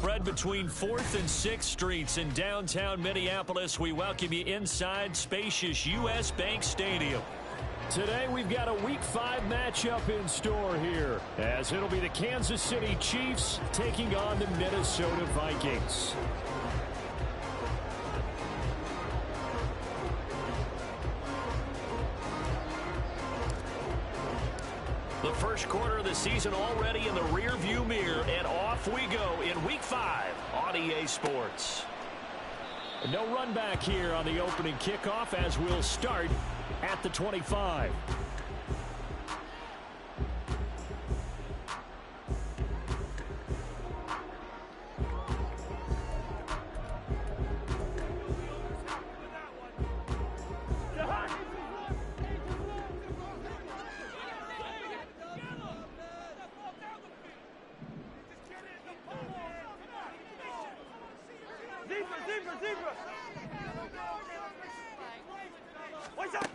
spread between 4th and 6th Streets in downtown Minneapolis. We welcome you inside spacious U.S. Bank Stadium. Today we've got a Week 5 matchup in store here, as it'll be the Kansas City Chiefs taking on the Minnesota Vikings. The first quarter of the season already in the rearview mirror, and off we go in Week 5 on EA Sports. No run back here on the opening kickoff as we'll start at the 25.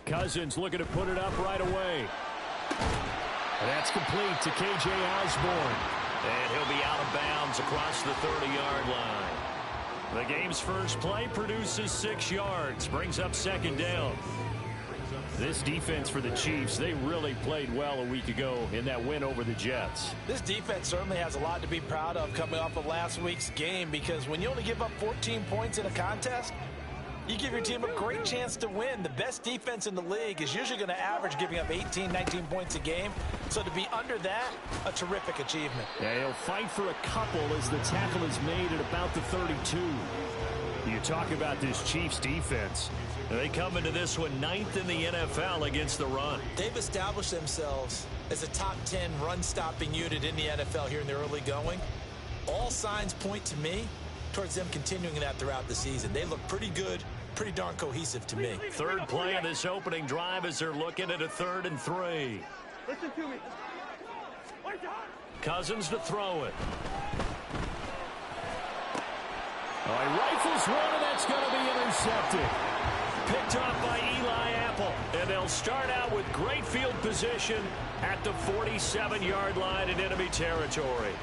Cousins looking to put it up right away. And that's complete to K.J. Osborne. And he'll be out of bounds across the 30-yard line. The game's first play produces 6 yards, brings up second down. This defense for the Chiefs, they really played well a week ago in that win over the Jets. This defense certainly has a lot to be proud of coming off of last week's game, because when you only give up 14 points in a contest, you give your team a great chance to win. The best defense in the league is usually going to average giving up 18, 19 points a game. So to be under that, a terrific achievement. Yeah, he'll fight for a couple as the tackle is made at about the 32. You talk about this Chiefs defense. They come into this one 9th in the NFL against the run. They've established themselves as a top 10 run-stopping unit in the NFL here in the early going. All signs point to me towards them continuing that throughout the season. They look pretty good, pretty darn cohesive to me. Third play of this opening drive as they're looking at a 3rd and 3. Listen to me. Cousins to throw it. Oh, he rifles one, and that's going to be intercepted. Picked off by Eli Apple. And they'll start out with great field position at the 47-yard line in enemy territory.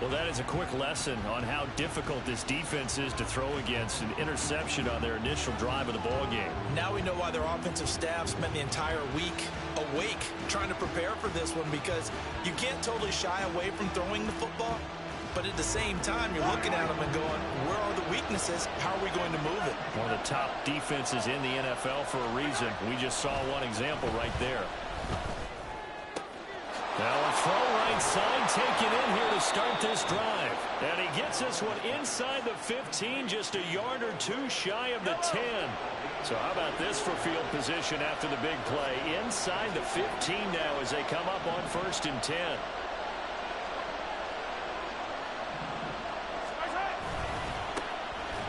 Well, that is a quick lesson on how difficult this defense is to throw against. An interception on their initial drive of the ballgame. Now we know why their offensive staff spent the entire week awake trying to prepare for this one, because you can't totally shy away from throwing the football. But at the same time, you're looking at them and going, where are the weaknesses? How are we going to move it? One of the top defenses in the NFL for a reason. We just saw one example right there. Now a throw right side taken in here to start this drive. And he gets this one inside the 15, just a yard or two shy of the 10. So how about this for field position after the big play? Inside the 15 now as they come up on 1st and 10.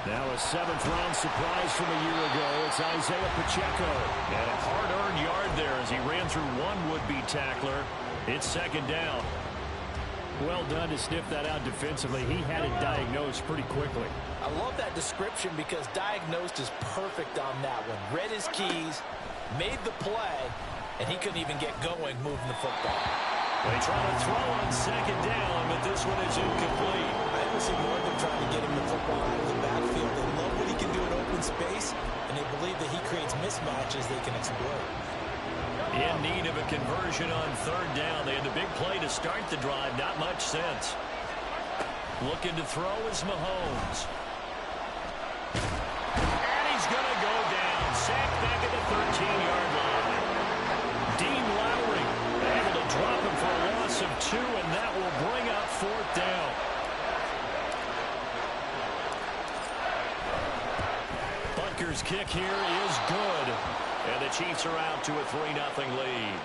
Now a 7th-round surprise from a year ago. It's Isaiah Pacheco. And a hard-earned yard there as he ran through one would-be tackler. It's second down. Well done to sniff that out defensively. He had it diagnosed pretty quickly. I love that description, because diagnosed is perfect on that one. Read his keys, made the play, and he couldn't even get going moving the football. They try to throw on second down, but this one is incomplete. I haven't seen more of them trying to get him the football out of the backfield. They love what he can do in open space, and they believe that he creates mismatches they can exploit. In need of a conversion on 3rd down. They had the big play to start the drive. Not much sense. Looking to throw is Mahomes. And he's going to go down. Sacked back at the 13-yard line. Dean Lowry able to drop him for a loss of 2, and that will bring up 4th down. Butker's kick here is good. And the Chiefs are out to a 3-0 lead.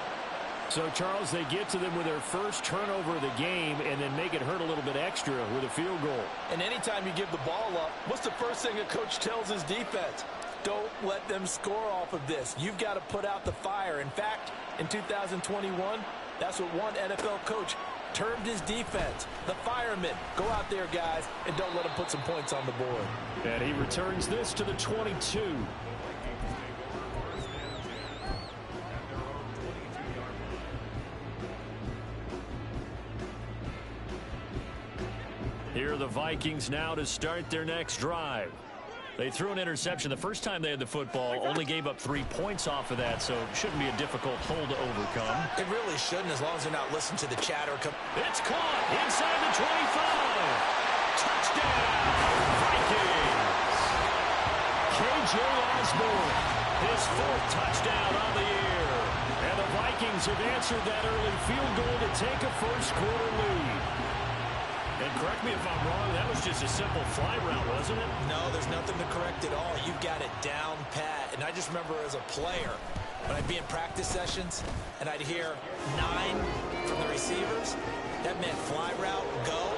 So, Charles, they get to them with their first turnover of the game and then make it hurt a little bit extra with a field goal. And anytime you give the ball up, what's the first thing a coach tells his defense? Don't let them score off of this. You've got to put out the fire. In fact, in 2021, that's what one NFL coach termed his defense. The firemen. Go out there, guys, and don't let them put some points on the board. And he returns this to the 22. Here are the Vikings now to start their next drive. They threw an interception the first time they had the football, only gave up 3 points off of that, so it shouldn't be a difficult hole to overcome. It really shouldn't, as long as they're not listening to the chatter. It's caught inside the 25. Touchdown, Vikings. K.J. Osborne, his 4th touchdown on the year. And the Vikings have answered that early field goal to take a first-quarter lead. And correct me if I'm wrong, that was just a simple fly route, wasn't it? No, there's nothing to correct at all. You've got it down pat. And I just remember as a player, when I'd be in practice sessions, and I'd hear 9 from the receivers, that meant fly route, go,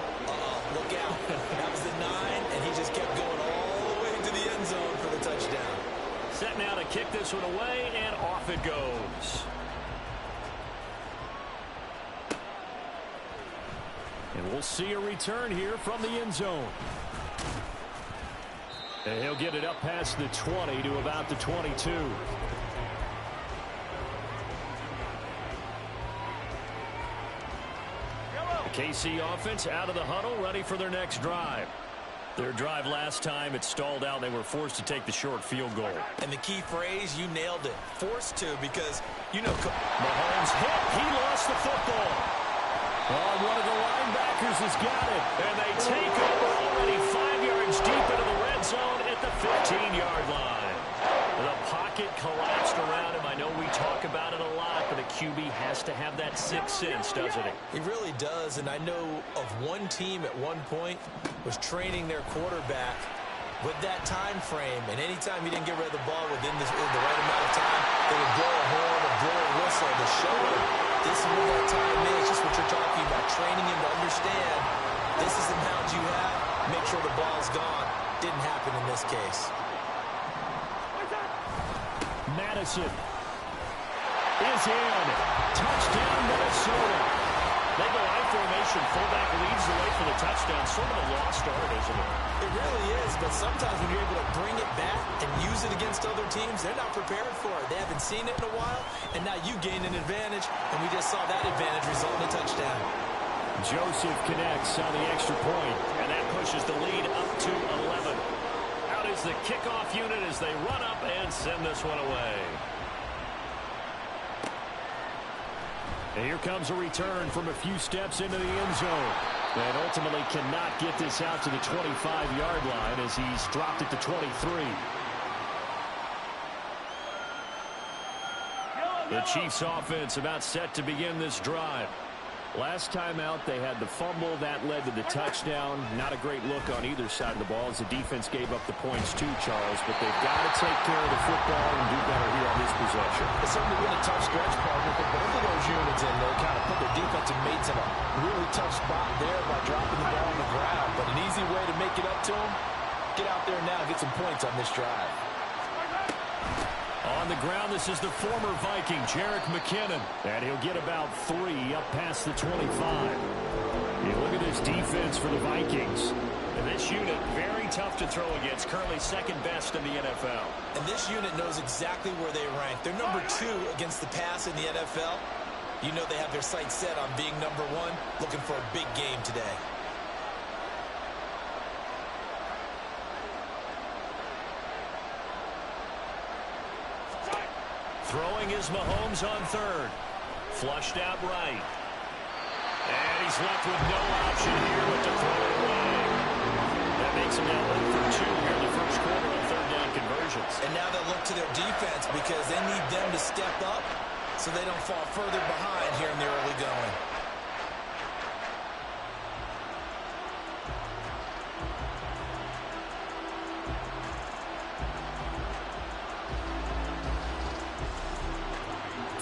look out. That was the 9, and he just kept going all the way to the end zone for the touchdown. Set now to kick this one away, and off it goes. And we'll see a return here from the end zone. And he'll get it up past the 20 to about the 22. The KC offense out of the huddle, ready for their next drive. Their drive last time, it stalled out. They were forced to take the short field goal. And the key phrase, you nailed it. Forced to, because, you know, Mahomes hit. He lost the football. Oh, one of the linebackers has got it. And they take over already 5 yards deep into the red zone at the 15-yard line. The pocket collapsed around him. I know we talk about it a lot, but a QB has to have that sixth sense, doesn't it? He really does, and I know of one team at one point was training their quarterback with that time frame, and anytime he didn't get rid of the ball within the right amount of time, they would blow a horn or blow a whistle to show him this is where that time is, just what you're talking about, training him to understand this is the amount you have, make sure the ball's gone. Didn't happen in this case. Madison is in. Touchdown, Minnesota. They go I formation. Fullback leads the way for the touchdown. Sort of a lost art, isn't it? It really is, but sometimes when you're able to bring it back and use it against other teams, they're not prepared for it. They haven't seen it in a while, and now you gain an advantage, and we just saw that advantage result in a touchdown. Joseph connects on the extra point. And that pushes the lead up to 11. Out is the kickoff unit as they run up and send this one away. And here comes a return from a few steps into the end zone. And ultimately cannot get this out to the 25-yard line as he's dropped it to 23. The Chiefs offense about set to begin this drive. Last time out, they had the fumble. That led to the touchdown. Not a great look on either side of the ball as the defense gave up the points too, Charles. But they've got to take care of the football and do better here on this possession. It's certainly been a tough stretch, partner, but both of those units in there kind of put their defensive mates in a really tough spot there by dropping the ball on the ground. But an easy way to make it up to them, get out there now and get some points on this drive. On the ground, this is the former Viking, Jerick McKinnon. And he'll get about 3 up past the 25. You look at this defense for the Vikings. And this unit, very tough to throw against, currently second best in the NFL. And this unit knows exactly where they rank. They're number 2 against the pass in the NFL. You know they have their sights set on being number 1, looking for a big game today. Throwing is Mahomes on third. Flushed out right. And he's left with no option here but to throw it away. That makes him now 1 for 2 here in the first quarter on third down conversions. And now they'll look to their defense because they need them to step up so they don't fall further behind here in the early going.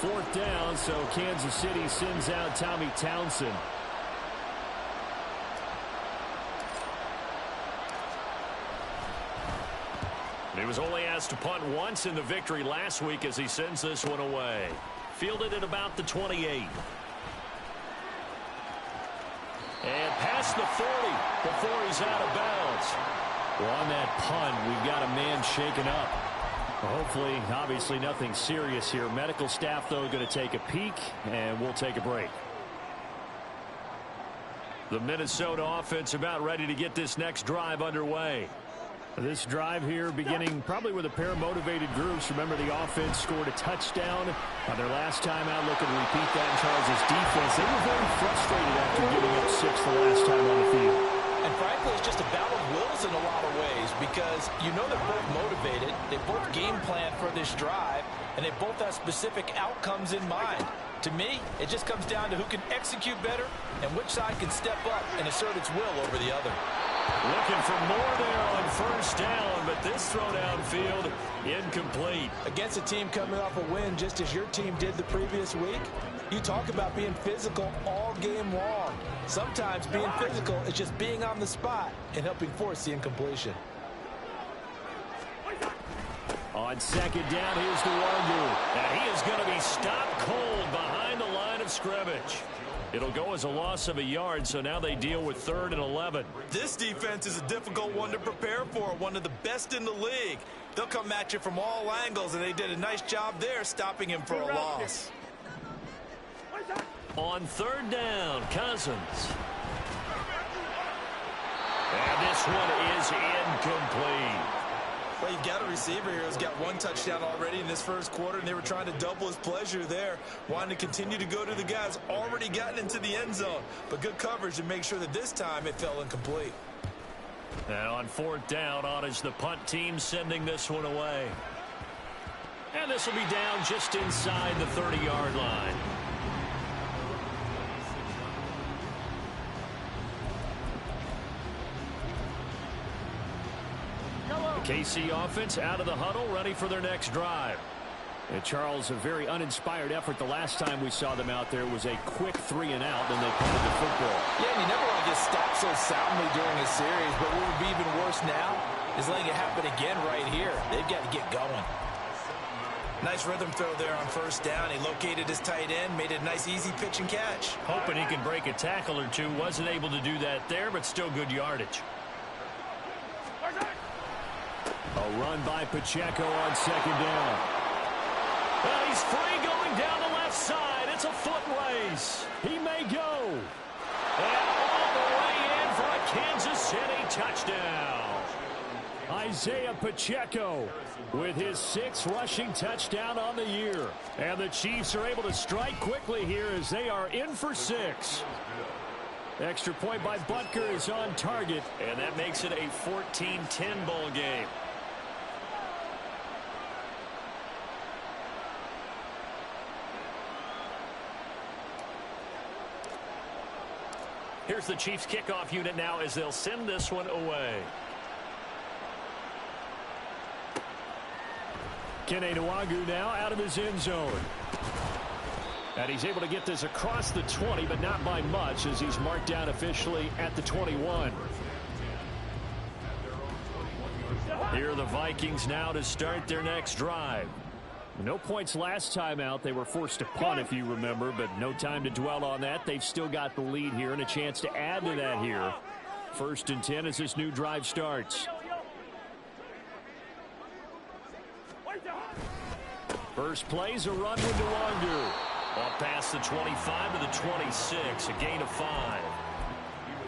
Fourth down, so Kansas City sends out Tommy Townsend. He was only asked to punt once in the victory last week as he sends this one away. Fielded at about the 28. And past the 40 before he's out of bounds. Well, on that punt, we've got a man shaken up. Hopefully, obviously nothing serious here. Medical staff, though, going to take a peek, and we'll take a break. The Minnesota offense about ready to get this next drive underway. This drive here beginning probably with a pair of motivated groups. Remember, the offense scored a touchdown on their last time out. Looking to repeat that in Charles' defense. They were very frustrated after giving up 6 the last time on the field. And frankly, it's just a battle of wills in a lot of ways because you know they're both motivated. They both game plan for this drive, and they both have specific outcomes in mind. To me, it just comes down to who can execute better and which side can step up and assert its will over the other. Looking for more there on first down, but this throw downfield incomplete. Against a team coming off a win just as your team did the previous week, you talk about being physical all game long. Sometimes being physical is just being on the spot and helping force the incompletion. On second down, here's Nwangu. And he is going to be stopped cold behind the line of scrimmage. It'll go as a loss of a yard, so now they deal with 3rd and 11. This defense is a difficult one to prepare for, one of the best in the league. They'll come at you from all angles, and they did a nice job there stopping him for a loss. On 3rd down, Cousins. And this one is incomplete. Well, you've got a receiver here who's got 1 touchdown already in this first quarter, and they were trying to double his pleasure there, wanting to continue to go to the guys already gotten into the end zone. But good coverage to make sure that this time it fell incomplete. And on 4th down, on is the punt team sending this one away. And this will be down just inside the 30-yard line. The KC offense out of the huddle, ready for their next drive. And Charles, a very uninspired effort the last time we saw them out there was a quick 3 and out, and they punted the football. Yeah, and you never want to get stopped so soundly during a series, but what would be even worse now is letting it happen again right here. They've got to get going. Nice rhythm throw there on first down. He located his tight end, made it a nice easy pitch and catch. Hoping he can break a tackle or two. Wasn't able to do that there, but still good yardage. A run by Pacheco on second down. Well, he's free going down the left side. It's a foot race. He may go. And all the way in for a Kansas City touchdown. Isaiah Pacheco with his 6th rushing touchdown on the year. And the Chiefs are able to strike quickly here as they are in for 6. Extra point by Butker is on target. And that makes it a 14-10 ball game. Here's the Chiefs kickoff unit now as they'll send this one away. Kene Nwangwu now out of his end zone. And he's able to get this across the 20, but not by much as he's marked down officially at the 21. Here are the Vikings now to start their next drive. No points last time out. They were forced to punt, if you remember, but no time to dwell on that. They've still got the lead here and a chance to add to that here. 1st and 10 as this new drive starts. First play's a run with Nwangwu. Off past the 25 to the 26, a gain of 5.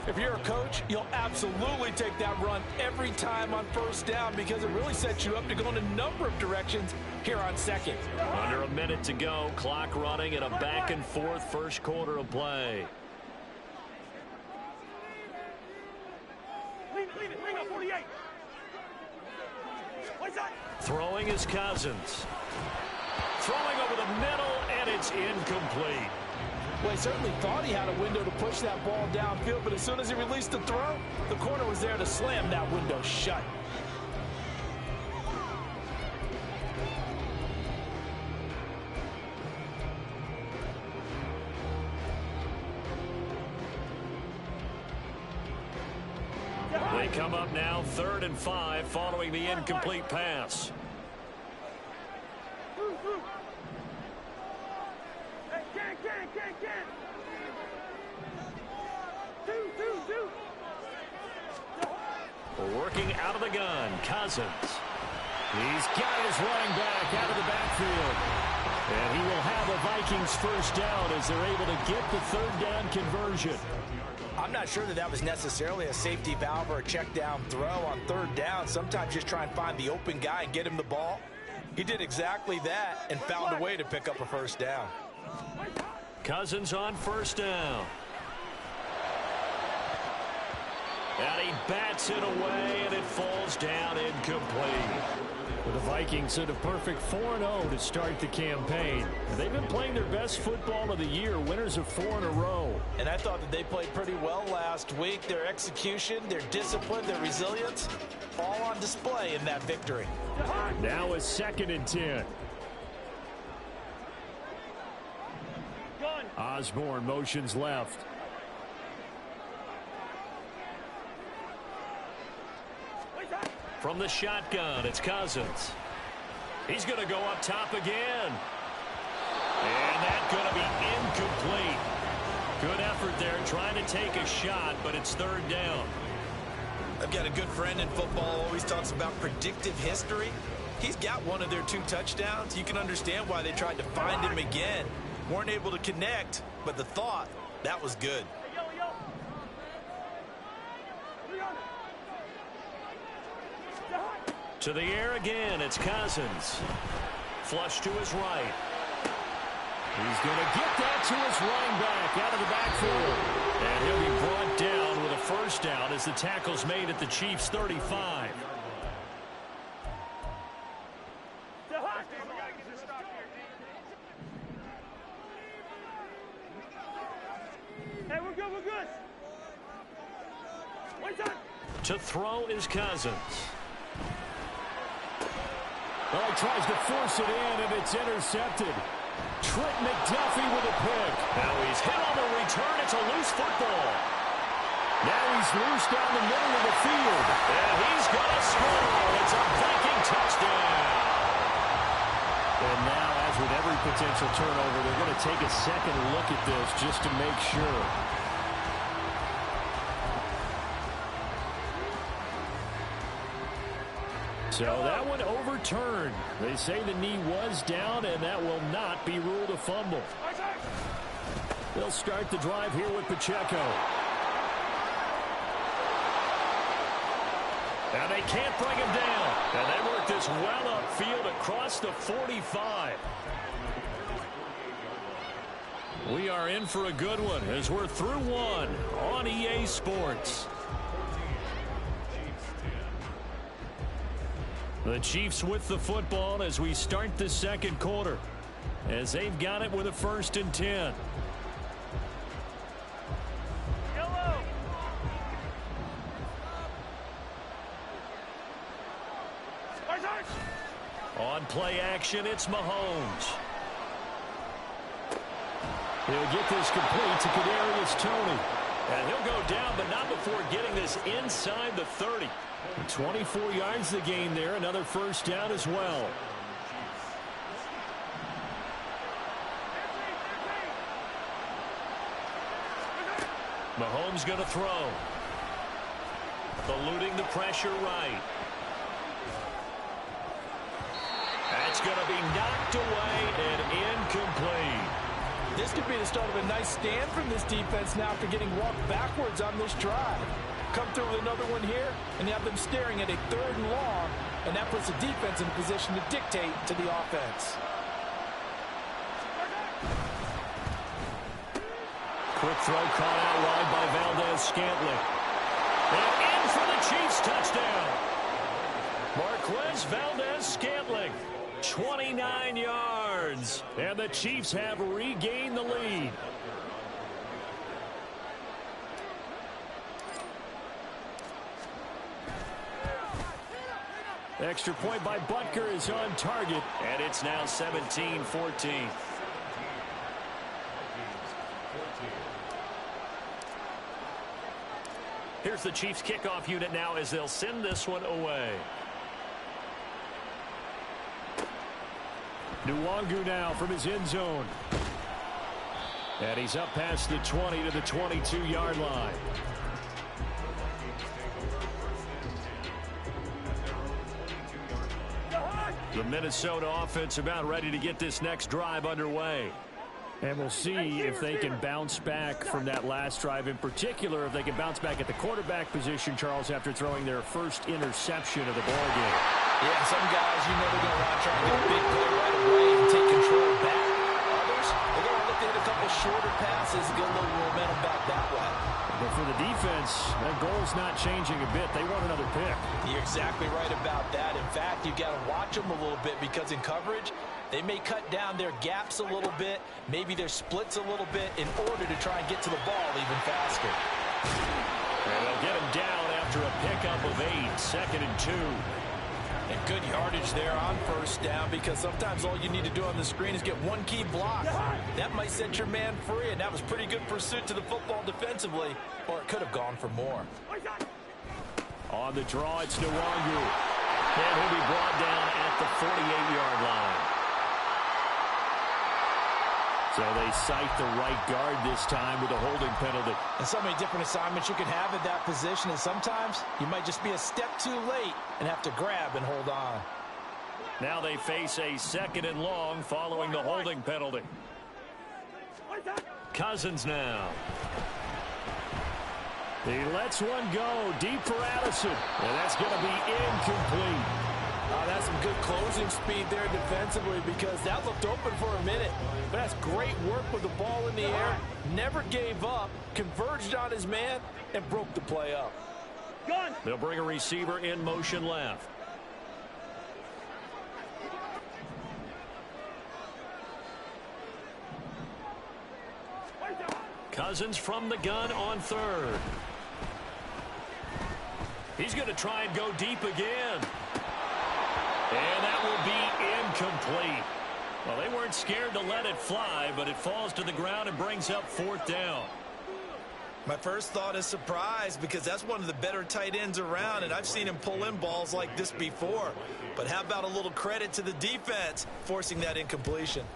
If you're a coach, you'll absolutely take that run every time on first down because it really sets you up to go in a number of directions here on second. Under a minute to go, clock running and a back and forth first quarter of play. Throwing is Cousins. Throwing over the middle, and it's incomplete. Well, he certainly thought he had a window to push that ball downfield, but as soon as he released the throw, the corner was there to slam that window shut. They come up now 3rd and 5 following the incomplete pass. Working out of the gun, Cousins. He's got his running back out of the backfield. And he will have a Vikings first down as they're able to get the third down conversion. I'm not sure that was necessarily a safety valve or a check down throw on third down. Sometimes just try and find the open guy and get him the ball. He did exactly that and found a way to pick up a first down. Cousins on first down. And he bats it away, and it falls down incomplete. The Vikings at a perfect 4-0 to start the campaign. They've been playing their best football of the year, winners of 4 in a row. And I thought that they played pretty well last week. Their execution, their discipline, their resilience, all on display in that victory. Now a 2nd and 10. Osborne motions left. From the shotgun, it's Cousins. He's going to go up top again. And that's going to be incomplete. Good effort there trying to take a shot, but it's third down. I've got a good friend in football, always talks about predictive history. He's got one of their 2 touchdowns. You can understand why they tried to find him again. Weren't able to connect, but the thought, that was good. To the air again, it's Cousins. Flush to his right. He's going to get that to his running back out of the backfield. And he'll be brought down with a first down as the tackle's made at the Chiefs' 35. Hey, we're good, we're good. To throw is Cousins. Well, he tries to force it in, and it's intercepted. Trent McDuffie with a pick. Now he's hit on the return. It's a loose football. Now he's loose down the middle of the field. And he's going to score. It's a Viking touchdown. And now, as with every potential turnover, they're going to take a second look at this just to make sure. So that one overturned. They say the knee was down, and that will not be ruled a fumble. They'll start the drive here with Pacheco. And they can't bring him down. And they work this well upfield across the 45. We are in for a good one as we're through one on EA Sports. The Chiefs with the football as we start the second quarter, as they've got it with a 1st and 10. Yellow. On play action, it's Mahomes. He'll get this complete to Kadarius Toney. And he'll go down, but not before getting this inside the 30. 24 yards the gain there. Another first down as well. Mahomes going to throw. Eluding the pressure right. That's going to be knocked away and incomplete. This could be the start of a nice stand from this defense now after getting walked backwards on this drive. Come through with another one here, and you have them staring at a 3rd and long, and that puts the defense in a position to dictate to the offense. Quick throw caught out wide by Valdez-Scantling. And in for the Chiefs touchdown. Marquez Valdez-Scantling, 29 yards. And the Chiefs have regained the lead. Extra point by Butker is on target, and it's now 17-14. Here's the Chiefs kickoff unit now as they'll send this one away. Nwangu now from his end zone. And he's up past the 20 to the 22-yard line. The Minnesota offense about ready to get this next drive underway. And we'll see if they can bounce back from that last drive. In particular, if they can bounce back at the quarterback position, Charles, after throwing their first interception of the ballgame. Yeah, some guys, you know they're going to want to try and get a big play right away and take control back. Others, they're going to look to hit a couple shorter passes and get a little momentum back that way. But for the defense, that goal's not changing a bit. They want another pick. You're exactly right about that. In fact, you've got to watch them a little bit because in coverage, they may cut down their gaps a little bit, maybe their splits a little bit in order to try and get to the ball even faster. And they'll get him down after a pickup of 8, 2nd and 2. And good yardage there on first down because sometimes all you need to do on the screen is get one key block. That might set your man free, and that was pretty good pursuit to the football defensively, or it could have gone for more. On the draw, it's Nwangu. And he'll be brought down at the 48-yard line. So they cite the right guard this time with a holding penalty. And so many different assignments you can have at that position, and sometimes you might just be a step too late and have to grab and hold on. Now they face a 2nd and long following the holding penalty. Cousins now. He lets one go deep for Addison, and that's going to be incomplete. That's some good closing speed there defensively because that looked open for a minute. But that's great work with the ball in the air. Never gave up, converged on his man, and broke the play up. They'll bring a receiver in motion left. Cousins from the gun on 3rd. He's going to try and go deep again. And that will be incomplete. Well, they weren't scared to let it fly, but it falls to the ground and brings up 4th down. My first thought is surprise because that's one of the better tight ends around, and I've seen him pull in balls like this before. But how about a little credit to the defense forcing that incompletion?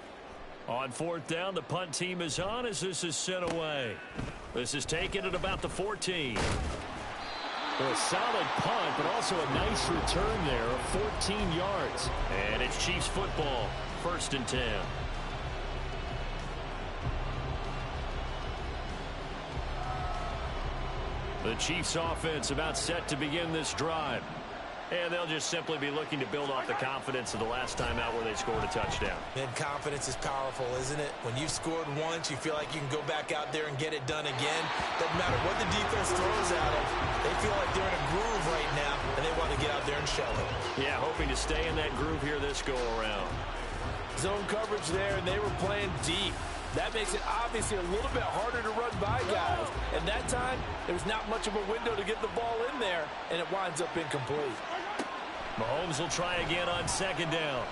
On 4th down, the punt team is on as this is sent away. This is taken at about the 14. A solid punt, but also a nice return there of 14 yards. And it's Chiefs football, 1st and 10. The Chiefs offense about set to begin this drive. And they'll just simply be looking to build off the confidence of the last time out where they scored a touchdown. And confidence is powerful, isn't it? When you've scored once, you feel like you can go back out there and get it done again. Doesn't matter what the defense throws at them. They feel like they're in a groove right now, and they want to get out there and show it. Yeah, hoping to stay in that groove here this go-around. Zone coverage there, and they were playing deep. That makes it obviously a little bit harder to run by guys. And that time, there was not much of a window to get the ball in there, and it winds up incomplete. Mahomes will try again on 2nd down.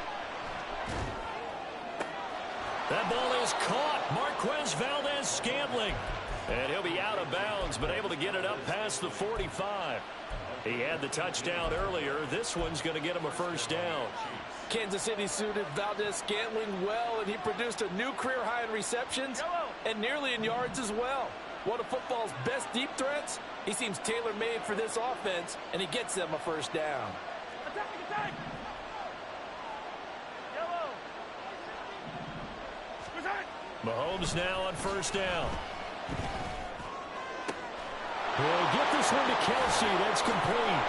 That ball is caught. Marquez Valdes-Scantling. And he'll be out of bounds, but able to get it up past the 45. He had the touchdown earlier. This one's going to get him a 1st down. Kansas City suited Valdes-Scantling well, and he produced a new career high in receptions and nearly in yards as well. One of football's best deep threats. He seems tailor-made for this offense, and he gets them a 1st down. Mahomes now on 1st down. He'll get this one to Kelce. That's complete.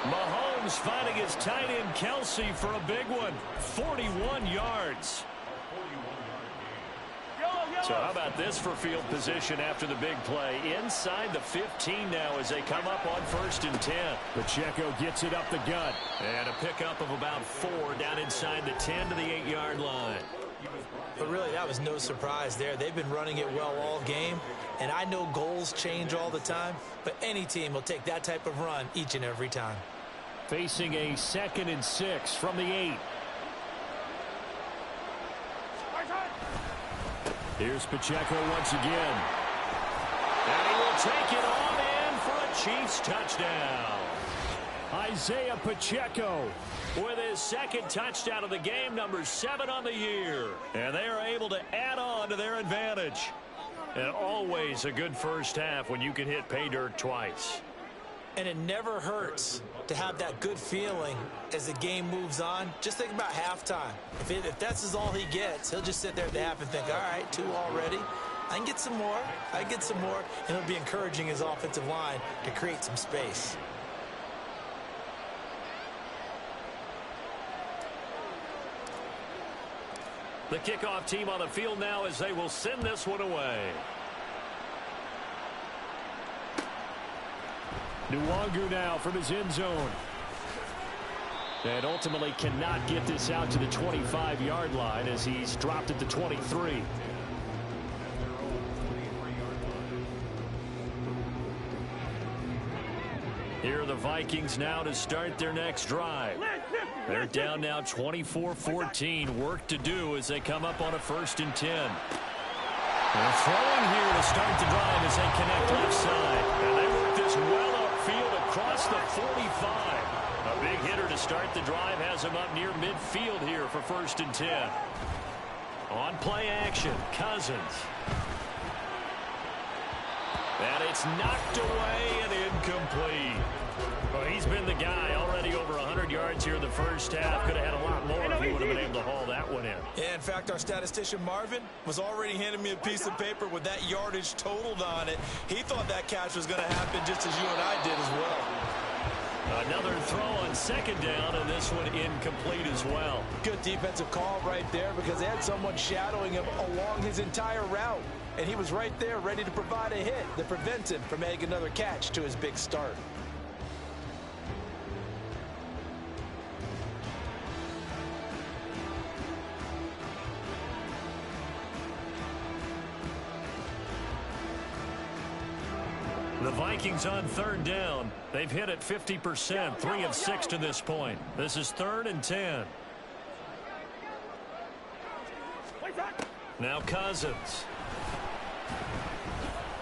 Mahomes finding his tight end Kelce for a big one. 41 yards. So how about this for field position after the big play? Inside the 15 now as they come up on 1st and 10. Pacheco gets it up the gut. And a pickup of about 4 down inside the 10 to the 8-yard line. But really, that was no surprise there. They've been running it well all game. And I know goals change all the time, but any team will take that type of run each and every time. Facing a 2nd and 6 from the 8. Here's Pacheco once again. And he will take it on in for a Chiefs touchdown. Isaiah Pacheco with his 2nd touchdown of the game, number 7 on the year. And they are able to add on to their advantage. And always a good first half when you can hit pay dirt twice. And it never hurts to have that good feeling as the game moves on. Just think about halftime. If that's all he gets, he'll just sit there at the half and think, all right, 2 already. I can get some more. I can get some more. And he'll be encouraging his offensive line to create some space. The kickoff team on the field now as they will send this one away. Nwangu now from his end zone. And ultimately cannot get this out to the 25-yard line as he's dropped at the 23. Here are the Vikings now to start their next drive. They're down now 24-14. Work to do as they come up on a 1st and 10. They're throwing here to start the drive as they connect left side. And they work this well upfield across the 45. A big hitter to start the drive has him up near midfield here for 1st and 10. On play action, Cousins. And it's knocked away and incomplete. Well, he's been the guy already over 100 yards here in the first half. Could have had a lot more if he would have been able to haul that one in. Yeah, in fact, our statistician Marvin was already handing me a piece of paper with that yardage totaled on it. He thought that catch was going to happen just as you and I did as well. Another throw on 2nd down, and this one incomplete as well. Good defensive call right there because they had someone shadowing him along his entire route. And he was right there ready to provide a hit that prevents him from adding another catch to his big start. The Vikings on 3rd down. They've hit it 50%, 3 of 6 to this point. This is 3rd and 10. Now Cousins.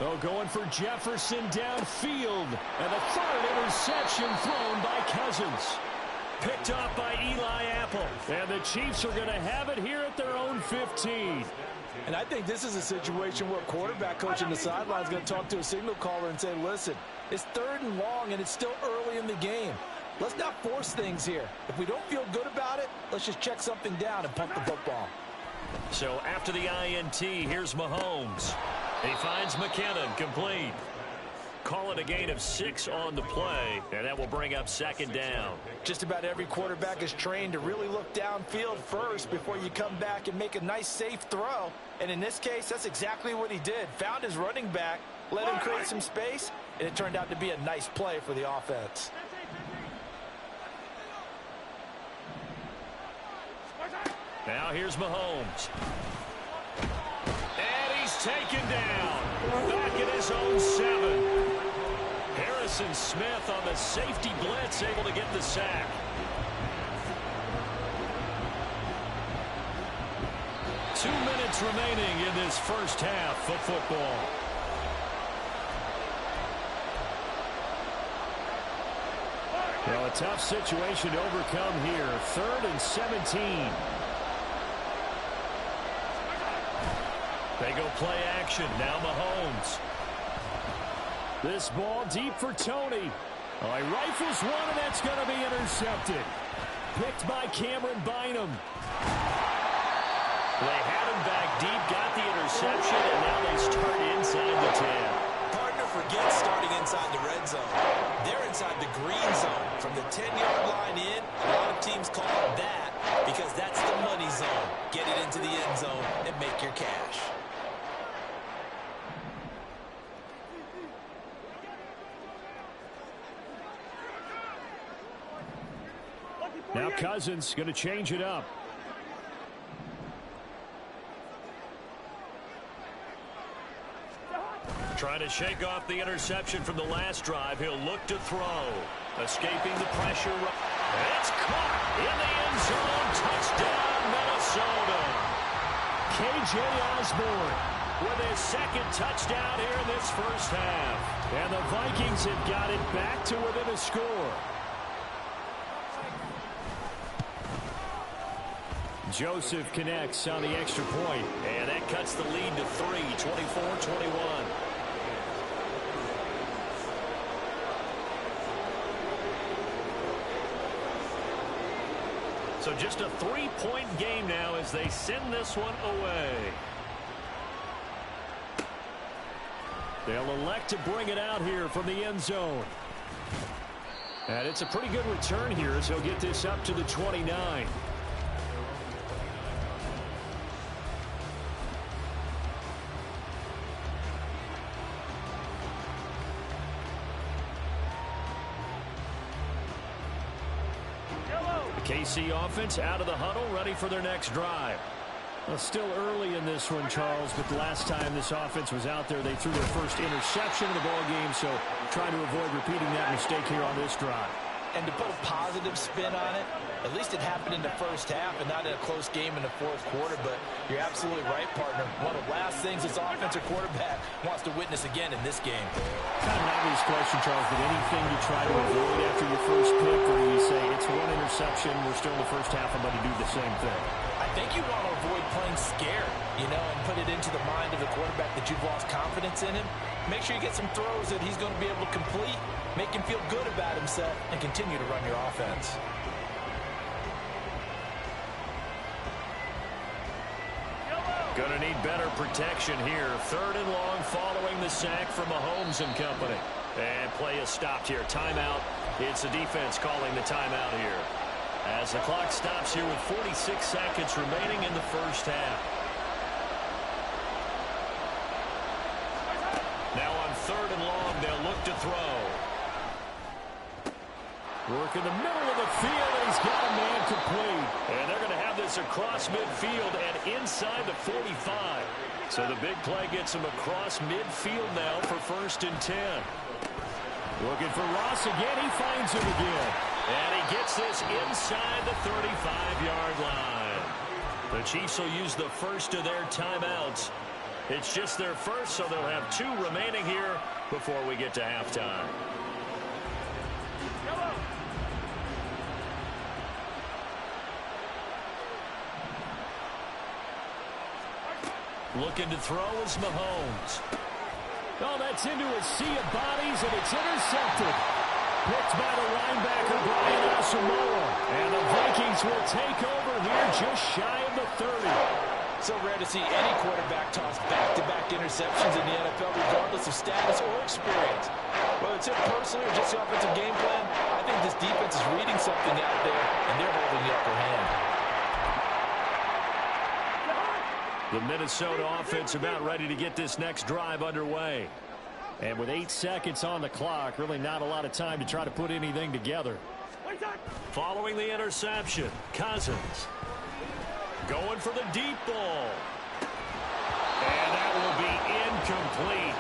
Oh, going for Jefferson downfield. And the 3rd interception thrown by Cousins. Picked off by Eli Apple. And the Chiefs are going to have it here at their own 15. And I think this is a situation where quarterback coach in the sideline is going to talk to a signal caller and say, listen, it's 3rd and long and it's still early in the game. Let's not force things here. If we don't feel good about it, let's just check something down and punt the football. So after the INT, here's Mahomes. He finds McKinnon, complete. Call it a gain of 6 on the play, and that will bring up 2nd down. Just about every quarterback is trained to really look downfield first before you come back and make a nice, safe throw. And in this case, that's exactly what he did. Found his running back, let him create some space, and it turned out to be a nice play for the offense. Now here's Mahomes. And he's taken down. Back at his own 7. Harrison Smith on the safety blitz, able to get the sack. Two minutes remaining in this first half of football. Well, a tough situation to overcome here. 3rd and 17. They go play action. Now Mahomes. This ball deep for Tony. Oh, he rifles one, and that's going to be intercepted. Picked by Cameron Bynum. They had him back deep, got the interception, and now they start inside the 10. Partner forgets starting inside the red zone. They're inside the green zone. From the 10-yard line in, a lot of teams call it that because that's the money zone. Get it into the end zone and make your cash. Now Cousins going to change it up. Trying to shake off the interception from the last drive. He'll look to throw. Escaping the pressure. It's caught in the end zone. Touchdown, Minnesota. K.J. Osborne with his 2nd touchdown here in this first half. And the Vikings have got it back to within a score. Joseph connects on the extra point. And that cuts the lead to 3, 24-21. So just a 3-point game now as they send this one away. They'll elect to bring it out here from the end zone. And it's a pretty good return here as he'll get this up to the 29. The KC offense out of the huddle, ready for their next drive. Well, still early in this one, Charles, but the last time this offense was out there, they threw their first interception of the ball game, so trying to avoid repeating that mistake here on this drive. And to put a positive spin on it, at least it happened in the first half and not in a close game in the fourth quarter, but you're absolutely right, partner. One of the last things this offensive quarterback wants to witness again in this game. Kind of an obvious question, Charles, but anything you try to avoid after your first pick, or you say it's one interception, we're still in the first half, I'm going to do the same thing? I think you want to avoid playing scared, and put it into the mind of the quarterback that you've lost confidence in him. Make sure you get some throws that he's going to be able to complete, make him feel good about himself, and continue to run your offense. Going to need better protection here. 3rd and long following the sack from Mahomes and company. And play is stopped here. Timeout. It's the defense calling the timeout here, as the clock stops here with 46 seconds remaining in the first half. Now on 3rd and long, they'll look to throw. Work in the middle of the field, and he's got a man complete. And they're going to have this across midfield and inside the 45. So the big play gets him across midfield now for 1st and 10. Looking for Ross again. He finds him again. And he gets this inside the 35-yard line. The Chiefs will use the first of their timeouts. It's just their first, so they'll have 2 remaining here before we get to halftime. Looking to throw is Mahomes. Oh, that's into a sea of bodies, and it's intercepted. Picked by the linebacker, Brian Asamoah. And the Vikings will take over here just shy of the 30. So rare to see any quarterback toss back-to-back interceptions in the NFL, regardless of status or experience. Whether it's him personally or just the offensive game plan, I think this defense is reading something out there, and they're holding the upper hand. The Minnesota offense about ready to get this next drive underway. And with 8 seconds on the clock, really not a lot of time to try to put anything together. Following the interception, Cousins going for the deep ball. And that will be incomplete.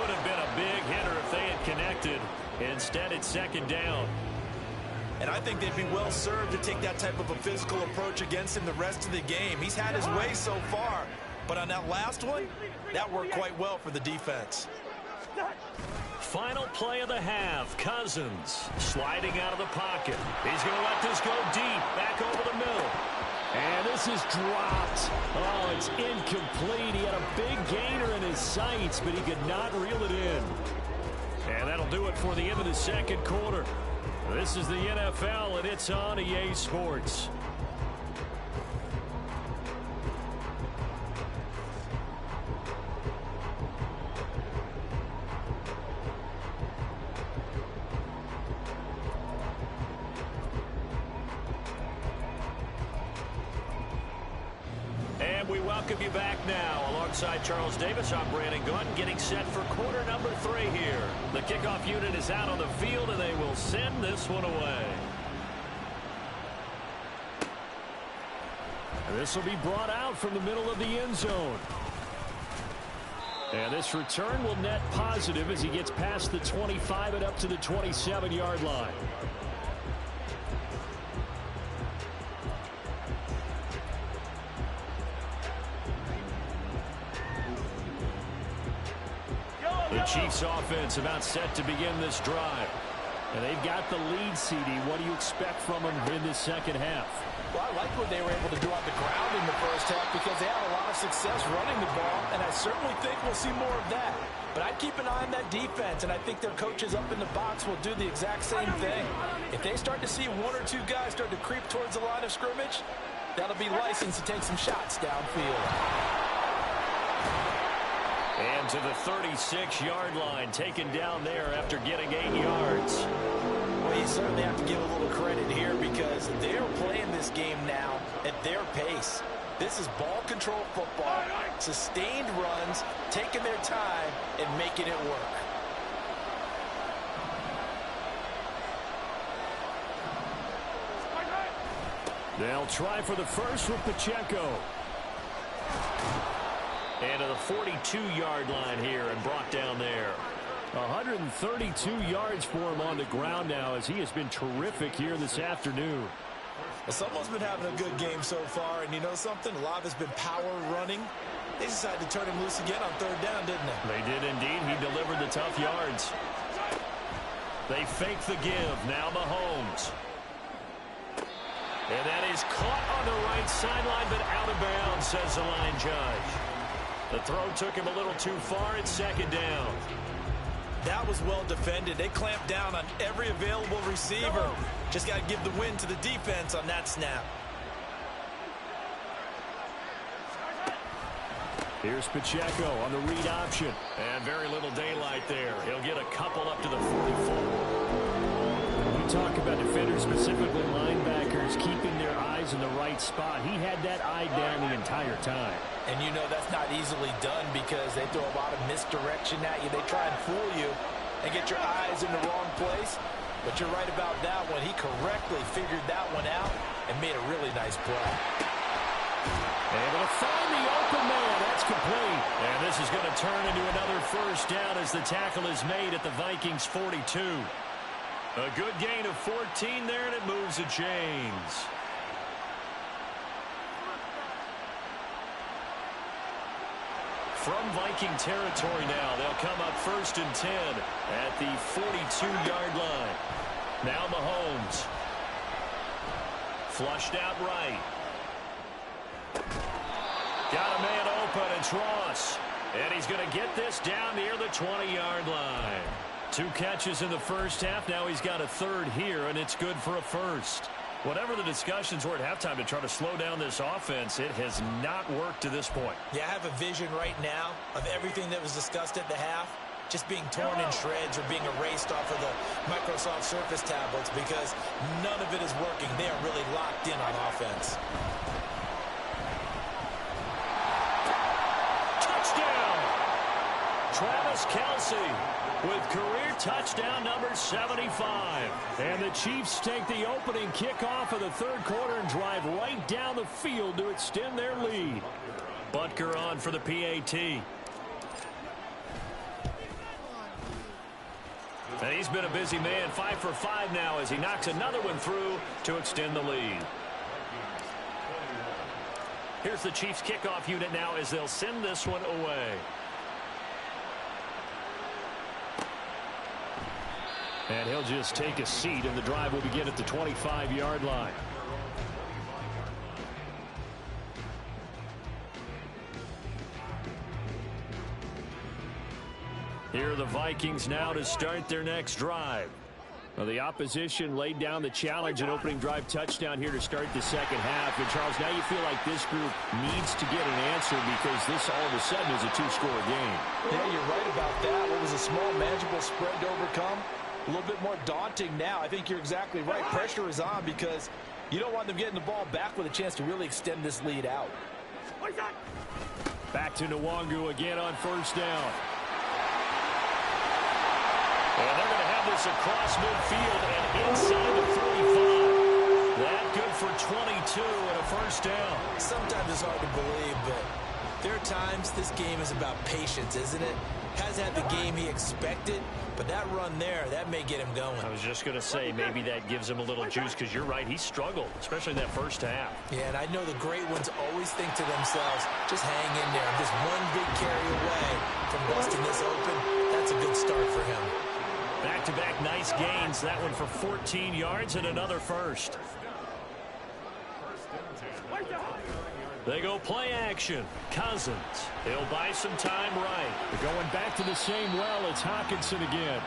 Would have been a big hitter if they had connected. Instead, it's 2nd down. And I think they'd be well served to take that type of a physical approach against him the rest of the game. He's had his way so far, but on that last one, that worked quite well for the defense. Final play of the half. Cousins sliding out of the pocket. He's going to let this go deep, back over the middle. And this is dropped. Oh, it's incomplete. He had a big gainer in his sights, but he could not reel it in. And that'll do it for the end of the 2nd quarter. This is the NFL, and it's on EA Sports. And we welcome you back now. Alongside Charles Davis, I'm Brandon Gunn, getting set for quarter number 3 here. The kickoff unit is out on the field, and they will send this one away. And this will be brought out from the middle of the end zone. And this return will net positive as he gets past the 25 and up to the 27-yard line. The Chiefs offense about set to begin this drive. And they've got the lead, CD. What do you expect from them in this 2nd half? Well, I like what they were able to do on the ground in the first half because they had a lot of success running the ball, and I certainly think we'll see more of that. But I'd keep an eye on that defense, and I think their coaches up in the box will do the exact same thing. If they start to see one or two guys start to creep towards the line of scrimmage, that'll be license to take some shots downfield. And to the 36-yard line, taken down there after getting 8 yards. Well, you certainly have to give a little credit here because they're playing this game now at their pace. This is ball control football, sustained runs, taking their time and making it work. They'll try for the first with Pacheco. And to the 42-yard line here and brought down there. 132 yards for him on the ground now as he has been terrific here this afternoon. Well, someone's been having a good game so far, and you know something? A lot of it's been power running. They decided to turn him loose again on third down, didn't they? They did indeed. He delivered the tough yards. They fake the give. Now Mahomes. And that is caught on the right sideline, but out of bounds, says the line judge. The throw took him a little too far. It's second down. That was well defended. They clamped down on every available receiver. Just got to give the win to the defense on that snap. Here's Pacheco on the read option. And very little daylight there. He'll get a couple up to the 44. We talk about defenders, specifically linebackers, keeping their eyes in the right spot. He had that eye down the entire time. And you know that's not easily done because they throw a lot of misdirection at you. They try and fool you and get your eyes in the wrong place. But you're right about that one. He correctly figured that one out and made a really nice play. Able to find the open man. That's complete. And this is going to turn into another first down as the tackle is made at the Vikings 42. A good gain of 14 there, and it moves the chains. From Viking territory now, they'll come up 1st and 10 at the 42-yard line. Now Mahomes. Flushed out right. Got a man open, it's Ross. And he's going to get this down near the 20-yard line. 2 catches in the first half. Now he's got a third here, and it's good for a first. Whatever the discussions were at halftime to try to slow down this offense, it has not worked to this point. Yeah, I have a vision right now of everything that was discussed at the half just being torn in shreds or being erased off of the Microsoft Surface tablets because none of it is working. They are really locked in on offense. Touchdown! Travis Kelce with career touchdown number 75. And the Chiefs take the opening kickoff of the third quarter and drive right down the field to extend their lead. Butker on for the PAT. And he's been a busy man, 5 for 5 now as he knocks another one through to extend the lead. Here's the Chiefs kickoff unit now as they'll send this one away. And he'll just take a seat, and the drive will begin at the 25-yard line. Here are the Vikings now to start their next drive. Well, the opposition laid down the challenge and opening drive touchdown here to start the second half. And, Charles, now you feel like this group needs to get an answer because this all of a sudden is a 2-score game. Yeah, you're right about that. What was a small, manageable spread to overcome? A little bit more daunting now. I think you're exactly right. Pressure is on because you don't want them getting the ball back with a chance to really extend this lead out. Back to Nwangu again on first down. And they're going to have this across midfield and inside the 45. That good for 22 and a first down. Sometimes it's hard to believe, but there are times this game is about patience, isn't it? Hasn't had the game he expected, but that run there, that may get him going. I was just going to say, maybe that gives him a little juice because you're right, he struggled, especially in that first half. Yeah, and I know the great ones always think to themselves, just hang in there. Just one big carry away from busting this open. That's a good start for him. Back-to-back nice gains. That one for 14 yards and another first. They go play action. Cousins. He'll buy some time right. They're going back to the same well. It's Hockenson again.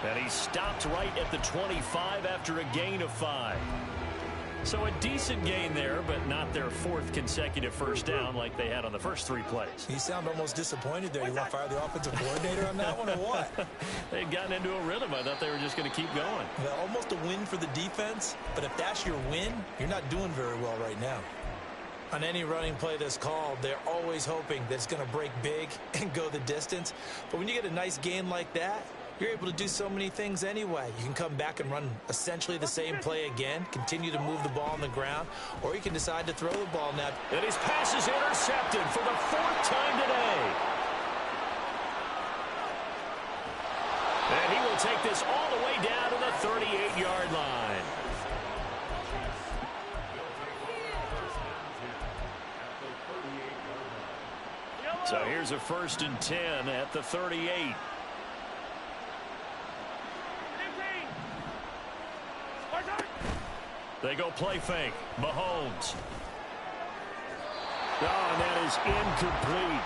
And he stopped right at the 25 after a gain of 5. So a decent gain there, but not their 4th consecutive first down like they had on the first 3 plays. You sound almost disappointed there. You want to fire the offensive coordinator on that one or what? They'd gotten into a rhythm. I thought they were just going to keep going. Well, almost a win for the defense, but if that's your win, you're not doing very well right now. On any running play that's called, they're always hoping that it's going to break big and go the distance. But when you get a nice gain like that, you're able to do so many things anyway. You can come back and run essentially the same play again, continue to move the ball on the ground, or you can decide to throw the ball now. And his pass is intercepted for the 4th time today. And he will take this all the way down to the 38-yard line. So here's a 1st and 10 at the 38. They go play fake. Mahomes. Oh, and that is incomplete.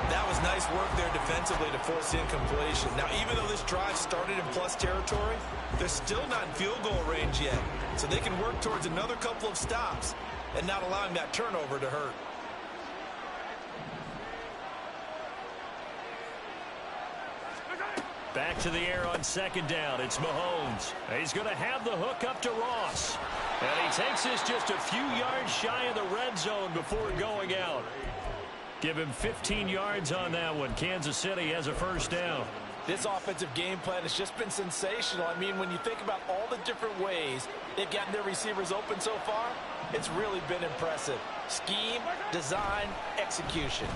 That was nice work there defensively to force incompletion. Now, even though this drive started in plus territory, they're still not in field goal range yet. So they can work towards another couple of stops and not allowing that turnover to hurt. Back to the air on 2nd down. It's Mahomes. He's going to have the hook up to Ross. And he takes this just a few yards shy of the red zone before going out. Give him 15 yards on that one. Kansas City has a 1st down. This offensive game plan has just been sensational. I mean, when you think about all the different ways they've gotten their receivers open so far, it's really been impressive. Scheme, design, execution.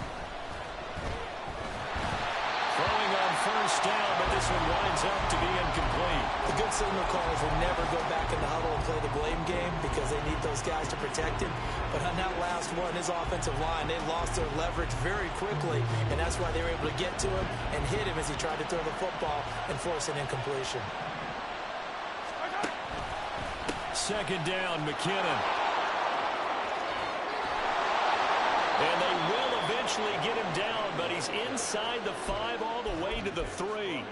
Throwing on 1st down, but this one winds up to be incomplete. The good signal callers will never go back in the huddle and play the blame game because they need those guys to protect him. But on that last one, his offensive line, they lost their leverage very quickly, and that's why they were able to get to him and hit him as he tried to throw the football and force an incompletion. 2nd down, McKinnon. And they will eventually get him down, but he's inside the 5 all the way to the 3.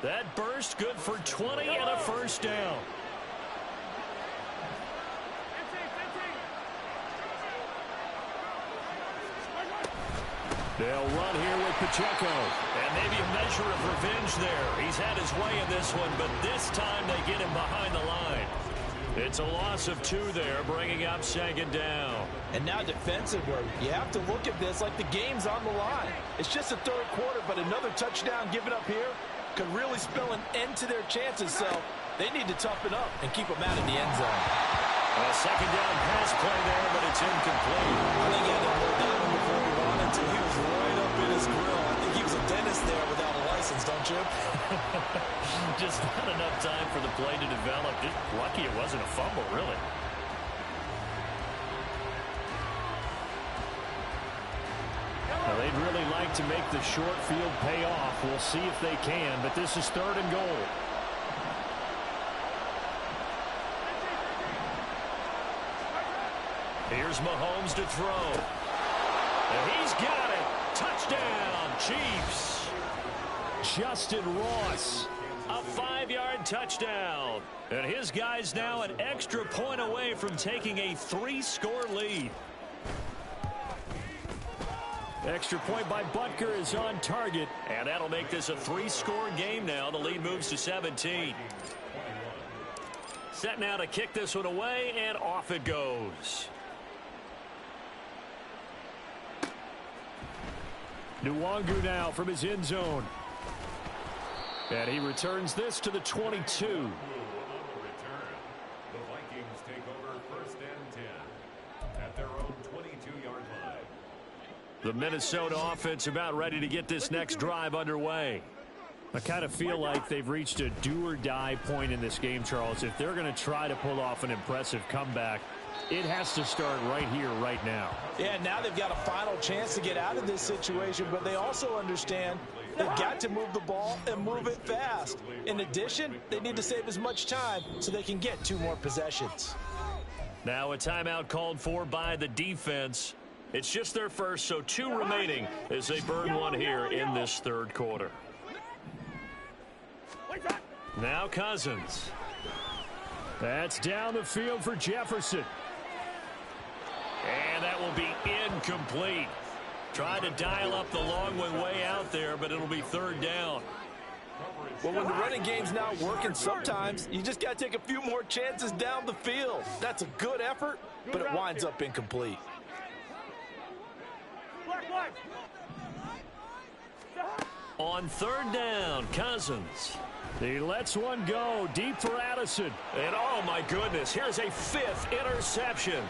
That burst good for 20 and a 1st down. They'll run here with Pacheco. And maybe a measure of revenge there. He's had his way in this one, but this time they get him behind the line. It's a loss of 2 there, bringing up 2nd down. And now defensively, you have to look at this like the game's on the line. It's just the 3rd quarter, but another touchdown given up here could really spell an end to their chances. So they need to toughen up and keep them out of the end zone. A 2nd down pass play there, but it's incomplete. I think he had to hold that one before he wanted to. He was right up in his grill. I think he was a dentist there without a license, don't you? Just not enough time for the play to develop. Just lucky it wasn't a fumble, really. Well, they'd really like to make the short field pay off. We'll see if they can, but this is 3rd and goal. Here's Mahomes to throw. And he's got it. Touchdown, Chiefs. Justin Ross, a 5-yard touchdown. And his guys now an extra point away from taking a 3-score lead. Extra point by Butker is on target. And that'll make this a 3-score game now. The lead moves to 17. Set now to kick this one away, and off it goes. Nwangu now from his end zone. And he returns this to the 22. The Vikings take over 1st and 10 at their own 22-yard line. The Minnesota offense about ready to get this next drive underway. I kind of feel like they've reached a do-or-die point in this game, Charles. If they're going to try to pull off an impressive comeback, it has to start right here, right now. Yeah, now they've got a final chance to get out of this situation, but they also understand they've got to move the ball and move it fast. In addition, they need to save as much time so they can get 2 more possessions. Now a timeout called for by the defense. It's just their first, so 2 remaining as they burn one here in this third quarter. Now Cousins. That's down the field for Jefferson. And that will be incomplete. Tried to dial up the long one way out there, but it'll be third down. Well, when the running game's not working, sometimes you just got to take a few more chances down the field. That's a good effort, but it winds up incomplete. On third down, Cousins. He lets one go deep for Addison. And oh my goodness, here's a 5th interception.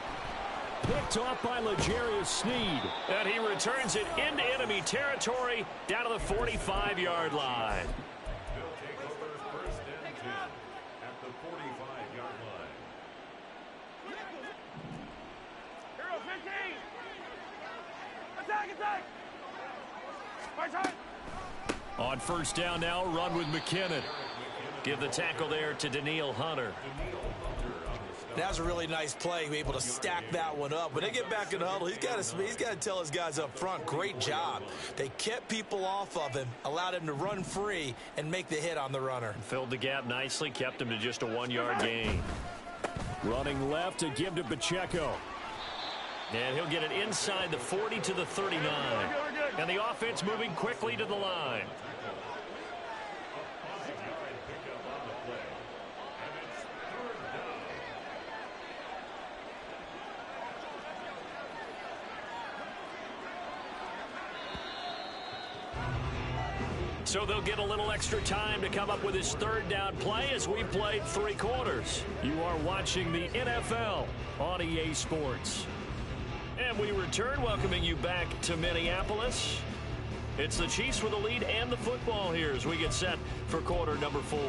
Picked off by L'Jarius Sneed. And he returns it into enemy territory down to the 45-yard line. They'll take over first and 10 at the 45-yard line. Hero 15. Attack, attack. Right side. On first down now, run with McKinnon. Give the tackle there to Danielle Hunter. That was a really nice play, able to stack that one up. When they get back in the huddle, he's got to tell his guys up front, great job. They kept people off of him, allowed him to run free and make the hit on the runner. Filled the gap nicely, kept him to just a 1-yard gain. Running left to give to Pacheco. And he'll get it inside the 40 to the 39. And the offense moving quickly to the line. So they'll get a little extra time to come up with his third down play as we played 3 quarters. You are watching the NFL on EA Sports. And we return, welcoming you back to Minneapolis. It's the Chiefs with the lead and the football here as we get set for quarter number 4.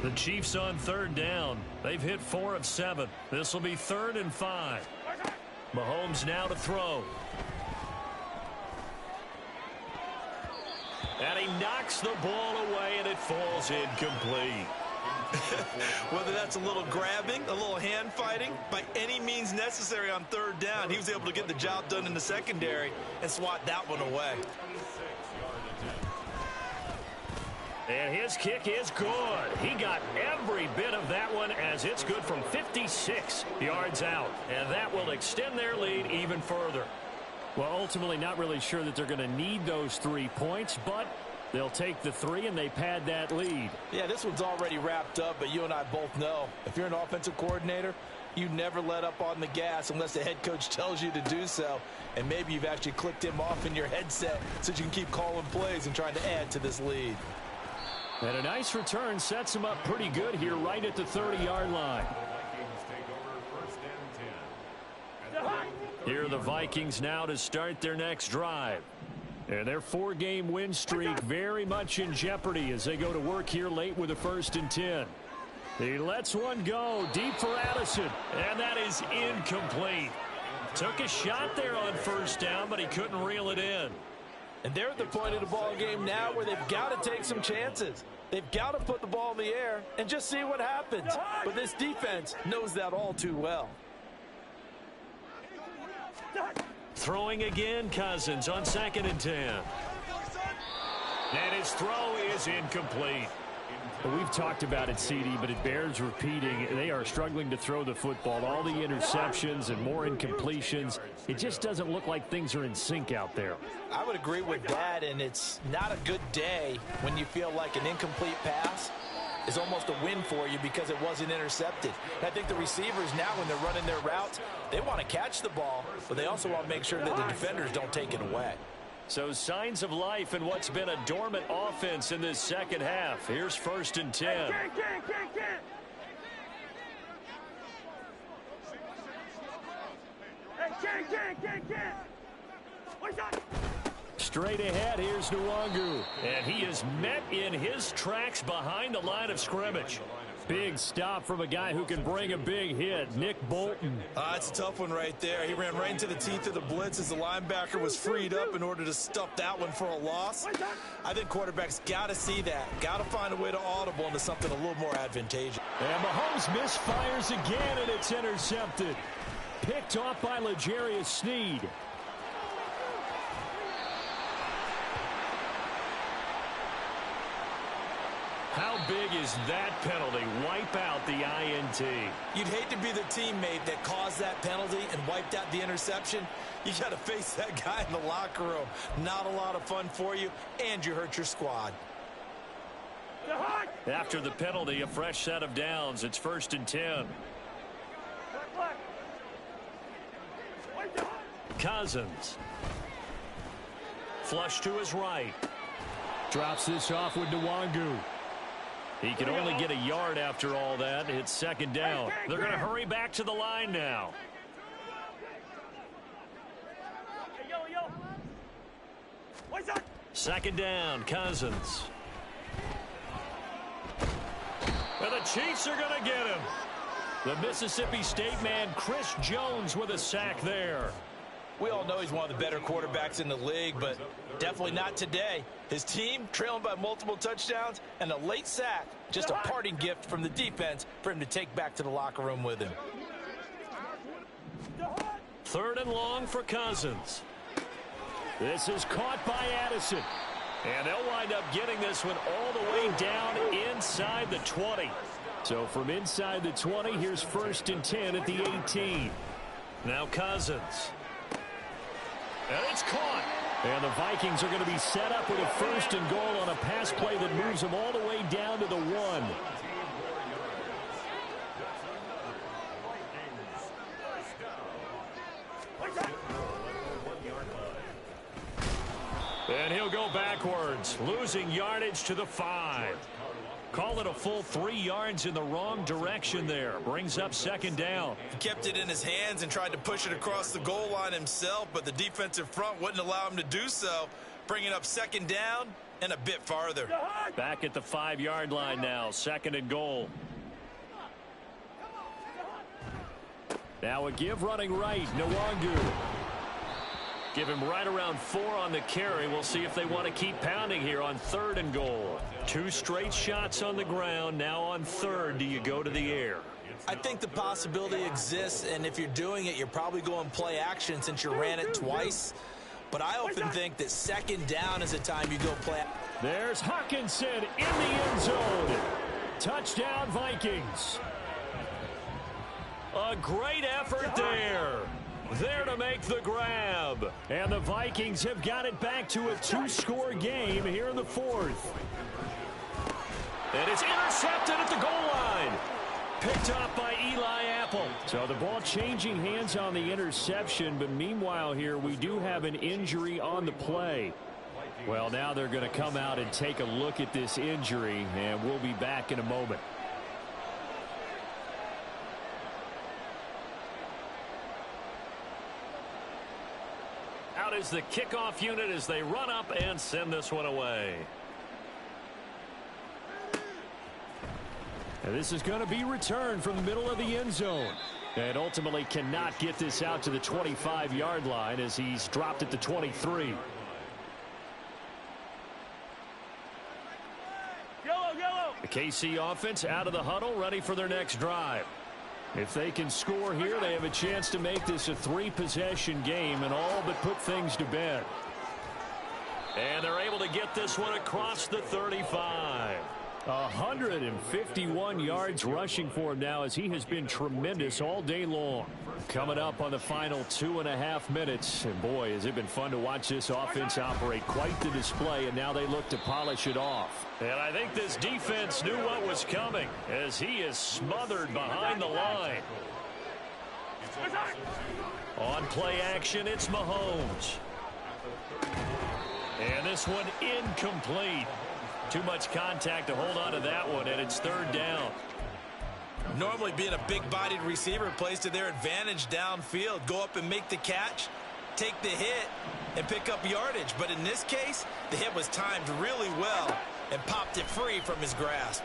The Chiefs on third down. They've hit 4 of 7. This will be 3rd and 5. Mahomes now to throw. And he knocks the ball away, and it falls incomplete. Whether that's a little grabbing, a little hand fighting, by any means necessary on third down, he was able to get the job done in the secondary and swat that one away. And his kick is good. He got every bit of that one as it's good from 56 yards out. And that will extend their lead even further. Well, ultimately not really sure that they're going to need those 3 points, but they'll take the 3 and they pad that lead. Yeah, this one's already wrapped up, but you and I both know if you're an offensive coordinator, you never let up on the gas unless the head coach tells you to do so. And maybe you've actually clicked him off in your headset so you can keep calling plays and trying to add to this lead. And a nice return sets him up pretty good here right at the 30-yard line. Here are the Vikings now to start their next drive. And their 4-game win streak very much in jeopardy as they go to work here late with a 1st and 10. He lets one go deep for Addison, and that is incomplete. Took a shot there on first down, but he couldn't reel it in. And they're at the point of the ball game now where they've got to take some chances. They've got to put the ball in the air and just see what happens. But this defense knows that all too well. Throwing again, Cousins on 2nd and 10. And his throw is incomplete. We've talked about it, CD, but it bears repeating. They are struggling to throw the football. All the interceptions and more incompletions. It just doesn't look like things are in sync out there. I would agree with that, and it's not a good day when you feel like an incomplete pass is almost a win for you because it wasn't intercepted. And I think the receivers now, when they're running their routes, they want to catch the ball, but they also want to make sure that the defenders don't take it away. So signs of life in what's been a dormant offense in this second half. Here's 1st and 10. Straight ahead, here's Nwangu. And he is met in his tracks behind the line of scrimmage. Big stop from a guy who can bring a big hit, Nick Bolton. It's a tough one right there. He ran right into the teeth of the blitz as the linebacker was freed up in order to stuff that one for a loss. I think quarterbacks got to see that. Got to find a way to audible into something a little more advantageous. And Mahomes misfires again, and it's intercepted. Picked off by L'Jarius Sneed. How big is that penalty? Wipe out the INT. You'd hate to be the teammate that caused that penalty and wiped out the interception. You got to face that guy in the locker room. Not a lot of fun for you, and you hurt your squad. After the penalty, a fresh set of downs. It's 1st and 10. Cousins. Flush to his right. Drops this off with Nwangu. He can only get a yard after all that. It's 2nd down. They're going to hurry back to the line now. Second down, Cousins. And the Chiefs are going to get him. The Mississippi State man, Chris Jones, with a sack there. We all know he's one of the better quarterbacks in the league, but definitely not today. His team trailing by multiple touchdowns and a late sack. Just a parting gift from the defense for him to take back to the locker room with him. 3rd and long for Cousins. This is caught by Addison. And they'll wind up getting this one all the way down inside the 20. So from inside the 20, here's 1st and 10 at the 18. Now Cousins. And it's caught. And the Vikings are going to be set up with a 1st and goal on a pass play that moves them all the way down to the 1. And he'll go backwards, losing yardage to the 5. Call it a full 3 yards in the wrong direction there. Brings up 2nd down. He kept it in his hands and tried to push it across the goal line himself, but the defensive front wouldn't allow him to do so, bringing up 2nd down and a bit farther. Back at the 5-yard line now, 2nd and goal. Now a give running right, Nwangu. Give him right around 4 on the carry. We'll see if they want to keep pounding here on 3rd and goal. 2 straight shots on the ground. Now on 3rd, do you go to the air? I think the possibility exists, and if you're doing it, you're probably going play action since you ran it twice. But I often think that 2nd down is a time you go play. There's Hockenson in the end zone. Touchdown, Vikings. A great effort there. There to make the grab. And the Vikings have got it back to a 2-score game here in the 4th. And it's intercepted at the goal line. Picked up by Eli Apple. So the ball changing hands on the interception, but meanwhile here we do have an injury on the play. Well, now they're going to come out and take a look at this injury, and we'll be back in a moment. Out is the kickoff unit as they run up and send this one away. And this is going to be returned from the middle of the end zone. And ultimately cannot get this out to the 25-yard line as he's dropped at the 23. The KC offense out of the huddle, ready for their next drive. If they can score here, they have a chance to make this a 3-possession game and all but put things to bed. And they're able to get this one across the 35. 151 yards rushing for him now as he has been tremendous all day long. Coming up on the final 2.5 minutes. And boy, has it been fun to watch this offense operate. Quite the display, and now they look to polish it off. And I think this defense knew what was coming as he is smothered behind the line. On play action, it's Mahomes. And this one incomplete. Too much contact to hold on to that one, and it's 3rd down. Normally being a big-bodied receiver plays to their advantage downfield. Go up and make the catch, take the hit, and pick up yardage. But in this case, the hit was timed really well and popped it free from his grasp.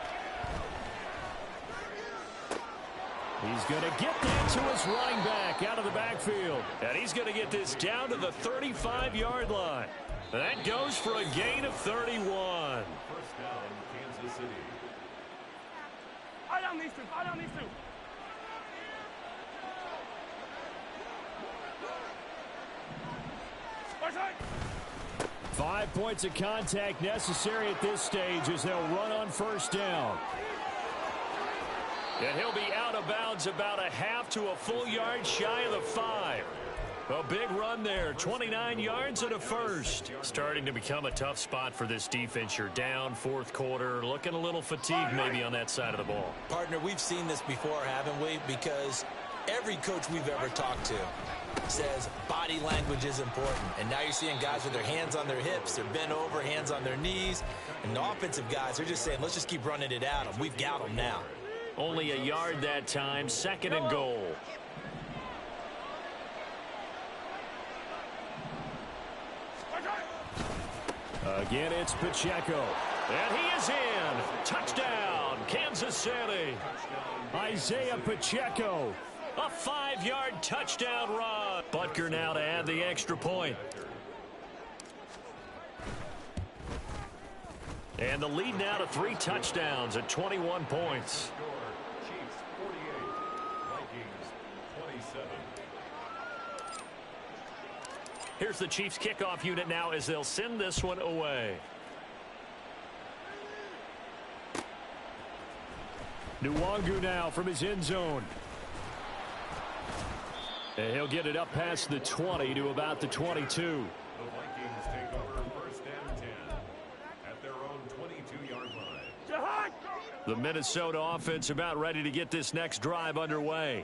He's going to get that to his running back out of the backfield. And he's going to get this down to the 35-yard line. That goes for a gain of 31. First down, Kansas City. I don't need to. I don't need to. 5 points of contact necessary at this stage as they'll run on first down. And he'll be out of bounds about a half to a full yard shy of the 5. A big run there, 29 yards and a first. Starting to become a tough spot for this defense. You're down fourth quarter, looking a little fatigued maybe on that side of the ball. Partner, we've seen this before, haven't we? Because every coach we've ever talked to says body language is important. And now you're seeing guys with their hands on their hips, they're bent over, hands on their knees. And the offensive guys are just saying, let's just keep running it at them. We've got them now. Only a yard that time, second and goal. Again, it's Pacheco. And he is in. Touchdown, Kansas City. Isaiah Pacheco. A 5-yard touchdown run. Butker now to add the extra point. And the lead now to 3 touchdowns at 21 points. Chiefs 48, Vikings 27. Here's the Chiefs kickoff unit now as they'll send this one away. Nwangu now from his end zone. And he'll get it up past the 20 to about the 22. The Vikings take over first and 10 at their own 22-yard line. The Minnesota offense about ready to get this next drive underway.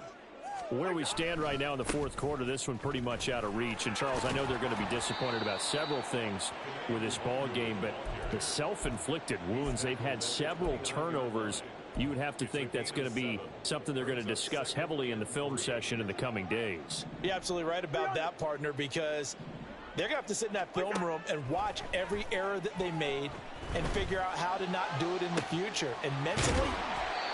Where we stand right now in the fourth quarter, this one pretty much out of reach. And, Charles, I know they're going to be disappointed about several things with this ball game, but the self-inflicted wounds, they've had several turnovers. You would have to think that's going to be something they're going to discuss heavily in the film session in the coming days. You're absolutely right about that, partner, because they're going to have to sit in that film room and watch every error that they made and figure out how to not do it in the future. And mentally,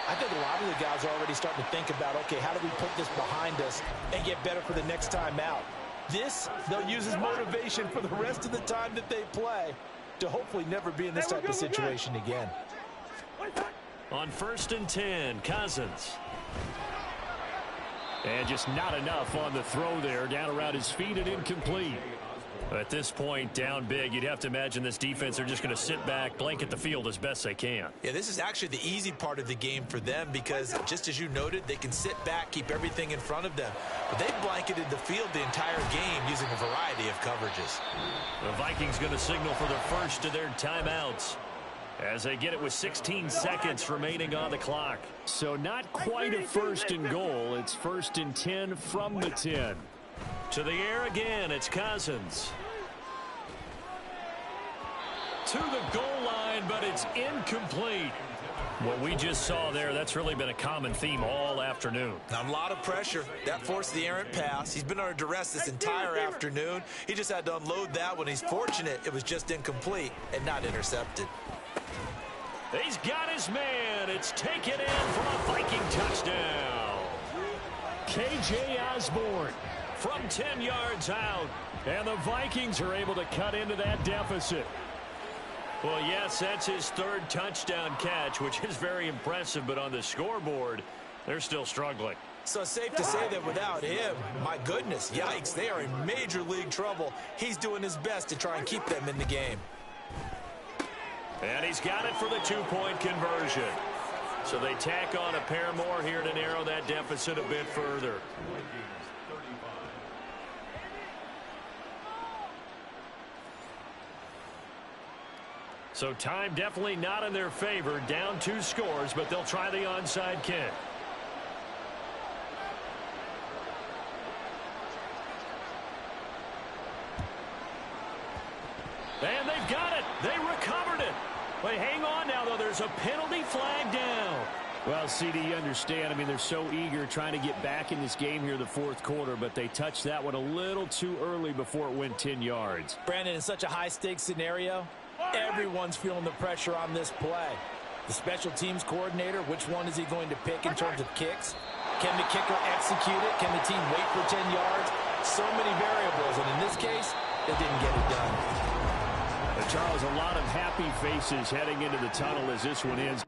I think a lot of the guys are already starting to think about, okay, how do we put this behind us and get better for the next time out? This, they'll use as motivation for the rest of the time that they play to hopefully never be in this type of situation again. On first and 10, Cousins. And just not enough on the throw there, down around his feet and incomplete. At this point, down big, you'd have to imagine this defense are just going to sit back, blanket the field as best they can. Yeah, this is actually the easy part of the game for them because, just as you noted, they can sit back, keep everything in front of them. But they've blanketed the field the entire game using a variety of coverages. The Vikings going to signal for the first of their timeouts as they get it with 16 seconds remaining on the clock. So not quite a first and goal. It's first and 10 from the 10. To the air again, it's Cousins. To the goal line, but it's incomplete. What we just saw there, that's really been a common theme all afternoon. A lot of pressure. That forced the errant pass. He's been under duress this entire afternoon. He just had to unload that one. He's fortunate it was just incomplete and not intercepted. He's got his man. It's taken in for a Viking touchdown. KJ Osborne from 10 yards out. And the Vikings are able to cut into that deficit. Well, yes, that's his third touchdown catch, which is very impressive. But on the scoreboard, they're still struggling. So it's safe to say that without him, my goodness, yikes, they are in major league trouble. He's doing his best to try and keep them in the game. And he's got it for the two-point conversion. So they tack on a pair more here to narrow that deficit a bit further. So time definitely not in their favor. Down 2 scores, but they'll try the onside kick. And they've got it. They recovered it. But hang on now, though. There's a penalty flag down. Well, CD, you understand. I mean, they're so eager trying to get back in this game here in the fourth quarter, but they touched that one a little too early before it went 10 yards. Brandon, in such a high-stakes scenario, everyone's feeling the pressure on this play. The special teams coordinator, which one is he going to pick in terms of kicks? Can the kicker execute it? Can the team wait for 10 yards? So many variables, and in this case, they didn't get it done. Charles, a lot of happy faces heading into the tunnel as this one ends.